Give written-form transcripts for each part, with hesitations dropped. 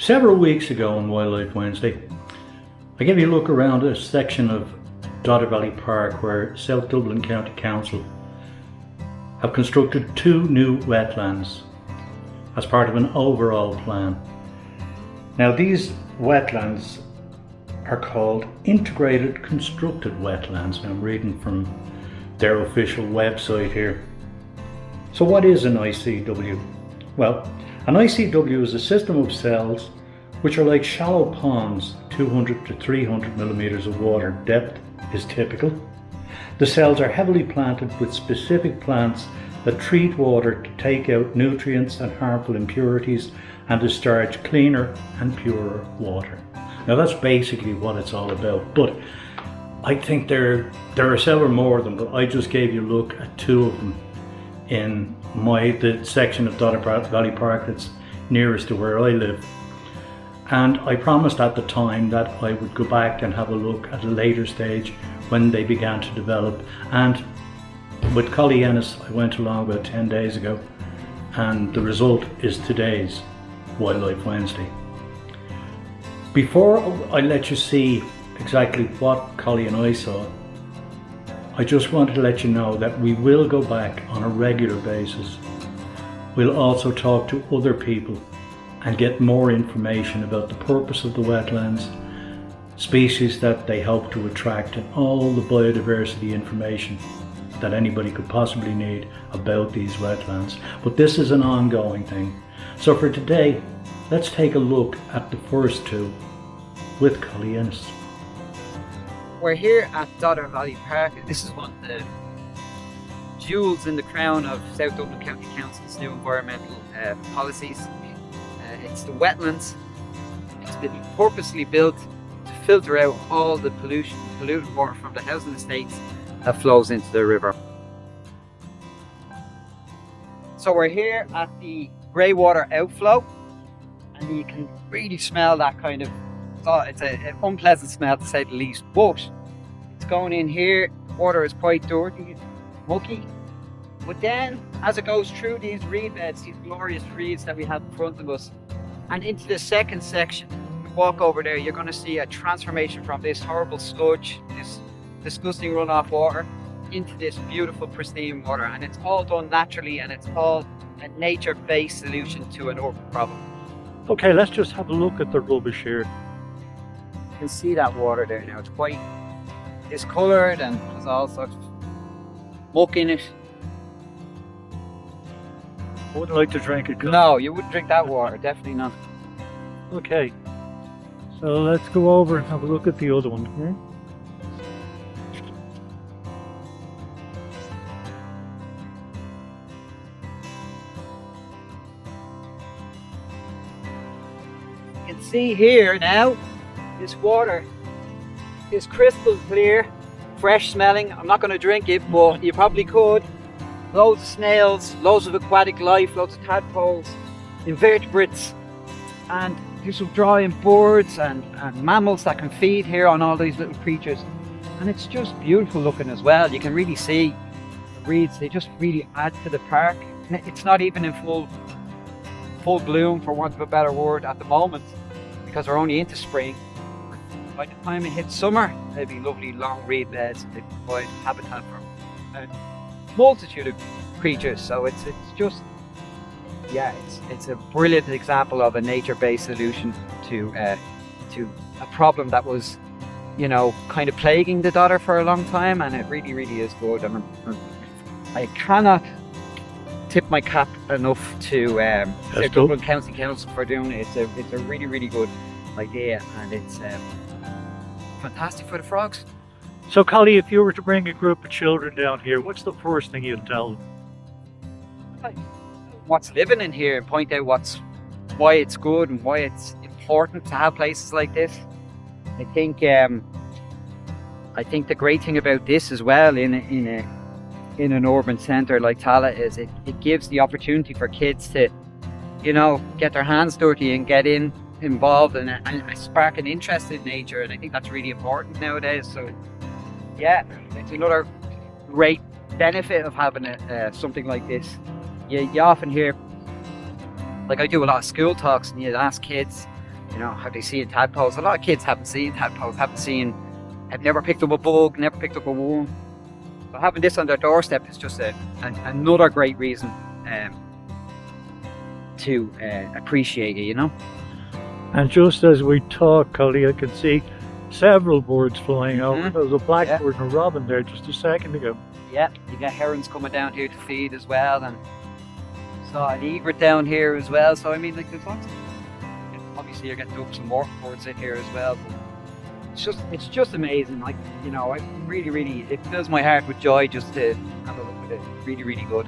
Several weeks ago on Wildlife Wednesday, I gave you a look around a section of Daugherty Park where South Dublin County Council have constructed 2 new wetlands as part of an overall plan. Now these wetlands are called Integrated Constructed Wetlands. I'm reading from their official website here. So what is an ICW? Well, an ICW is a system of cells which are like shallow ponds, 200 to 300 millimeters of water depth is typical. The cells are heavily planted with specific plants that treat water to take out nutrients and harmful impurities and discharge cleaner and purer water. Now that's basically what it's all about, but I think there are several more of them, but I just gave you a look at 2 of them in the section of Daugherty Park that's nearest to where I live. And I promised at the time that I would go back and have a look at a later stage when they began to develop. And with Collie Ennis, I went along about 10 days ago, and the result is today's Wildlife Wednesday. Before I let you see exactly what Collie and I saw, I just wanted to let you know that we will go back on a regular basis. We'll also talk to other people and get more information about the purpose of the wetlands, species that they hope to attract, and all the biodiversity information that anybody could possibly need about these wetlands. But this is an ongoing thing. So for today, let's take a look at the first 2 with Collie Ennis. We're here at Daugherty Park. This is one of the jewels in the crown of South Dublin County Council's new environmental policies. It's the wetlands. It's been purposely built to filter out all the polluted water from the housing estates that flows into the river. So we're here at the grey water outflow, and you can really smell that kind of, it's an unpleasant smell to say the least, but it's going in here. Water is quite dirty, mucky, but then as it goes through these reed beds, these glorious reeds that we have in front of us, and into the second section, you walk over there, you're going to see a transformation from this horrible sludge, this disgusting runoff water, into this beautiful pristine water. And it's all done naturally, and it's all a nature-based solution to an urban problem. Okay, let's just have a look at the rubbish here. You can see that water there now. It's quite discoloured and there's all sorts of muck in it. I wouldn't like to drink it. No, you wouldn't drink that water, definitely not. Okay, so let's go over and have a look at the other one here. You can see here now, this water is crystal clear, fresh smelling. I'm not going to drink it, but you probably could. Loads of snails, loads of aquatic life, loads of tadpoles, invertebrates, and there's some drawing birds and mammals that can feed here on all these little creatures. And it's just beautiful looking as well. You can really see the reeds, they just really add to the park. And it's not even in full bloom, for want of a better word, at the moment, because we're only into spring. By the time it hits summer, there'll be lovely long reed beds that provide habitat for a multitude of creatures. So it's just, yeah, it's a brilliant example of a nature-based solution to a problem that was, you know, kind of plaguing the Dodder for a long time, and it really, really is good. And I cannot tip my cap enough to South Dublin County Council for doing it. It's a really, really good idea, and it's fantastic for the frogs. So Collie, if you were to bring a group of children down here, what's the first thing you'd tell them? What's living in here, and point out why it's good and why it's important to have places like this. I think the great thing about this as well in an urban centre like Tallaght is it gives the opportunity for kids to, you know, get their hands dirty and get involved and spark an interest in nature, and I think that's really important nowadays. So yeah, it's another great benefit of having something like this. You often hear, like I do a lot of school talks, and you ask kids, You know, have they seen tadpoles? A lot of kids haven't seen tadpoles, have never picked up a bug, never picked up a worm. So having this on their doorstep is just another great reason to appreciate it, you know. And just as we talk, Collie, I can see several birds flying over. There was a blackbird and a robin there just a second ago. Yeah, you get herons coming down here to feed as well, and saw an egret down here as well. So I mean, like, there's lots of, obviously you're getting ducks and more birds in here as well. But it's just amazing. Like, you know, I really, it fills my heart with joy just to have a look at it. Really good.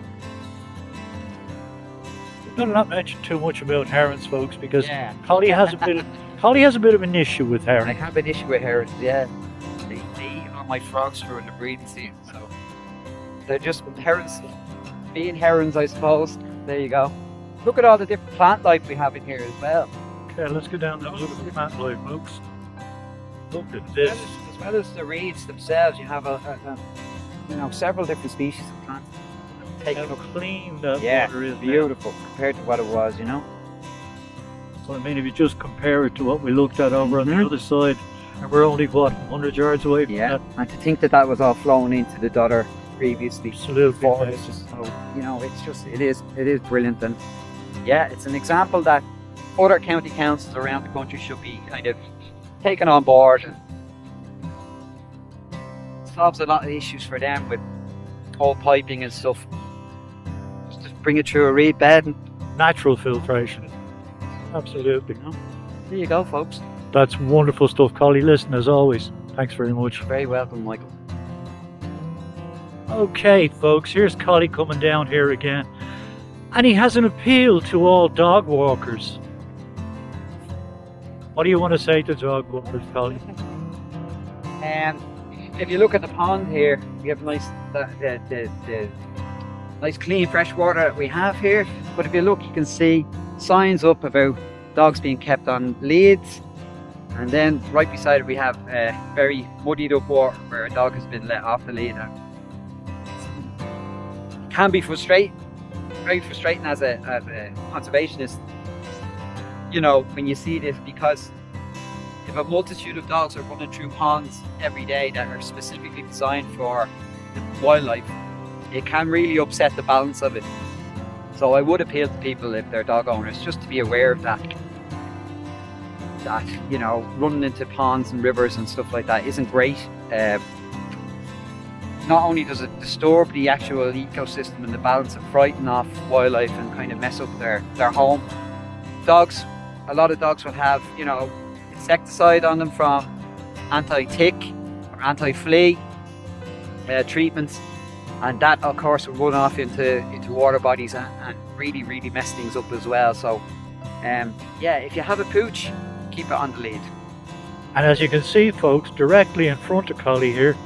We're going to not mention too much about herons, folks, because Yeah. Collie has a bit of an issue with I herons. have an issue with herons. Yeah, they eat all my frogs during the breeding season, so they're just herons. Being herons, I suppose. There you go. Look at all the different plant life we have in here as well. Okay, let's go down and look at the plant life, folks. Look at this. As well as the reeds themselves, you have several different species of plants. Taking How up, clean that yeah, water is now. beautiful compared to what it was, you know. So I mean, if you just compare it to what we looked at over on the other side, and we're only, what, 100 yards away from Yeah, that? and to think that was all flowing into the Dodder previously. Absolutely. Before, it's just so, you know, it is brilliant, and yeah, it's an example that other county councils around the country should be kind of taken on board, and solves a lot of issues for them with whole piping and stuff. Just bring it through a reed bed, and Natural filtration. Absolutely. you know, there you go, folks. That's wonderful stuff, Collie. Listen, as always, thanks very much. Very welcome, Michael. Okay, folks, here's Collie coming down here again. And he has an appeal to all dog walkers. What do you want to say to dog walkers, Collie? If you look at the pond here, we have nice the nice clean fresh water that we have here. But if you look, you can see signs up about dogs being kept on leads, and then right beside it we have very muddied up water where a dog has been let off the lead. It can be frustrating, very frustrating as a conservationist, you know, when you see this, because if a multitude of dogs are running through ponds every day that are specifically designed for the wildlife, it can really upset the balance of it. So I would appeal to people, if they're dog owners, just to be aware of that, you know, running into ponds and rivers and stuff like that isn't great. Not only does it disturb the actual ecosystem and the balance and frighten off wildlife and kind of mess up their home. A lot of dogs will have, you know, insecticide on them from anti-tick or anti-flea treatments, and that of course will run off into water bodies and really mess things up as well. So yeah, if you have a pooch, keep it on the lead. And as you can see, folks, directly in front of Collie here,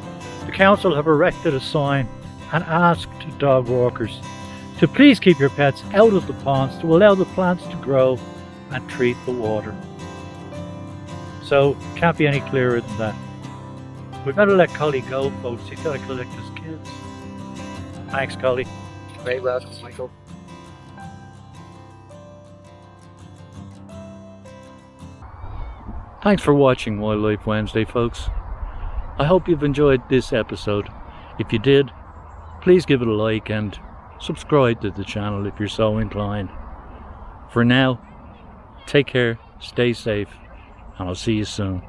the council have erected a sign and asked dog walkers to please keep your pets out of the ponds to allow the plants to grow and treat the water. So, can't be any clearer than that. We've got to let Collie go, folks. He's got to collect his kids. Thanks, Collie. Very welcome, Michael. Thanks for watching Wildlife Wednesday, folks. I hope you've enjoyed this episode. If you did, please give it a like and subscribe to the channel if you're so inclined. For now, take care, stay safe, and I'll see you soon.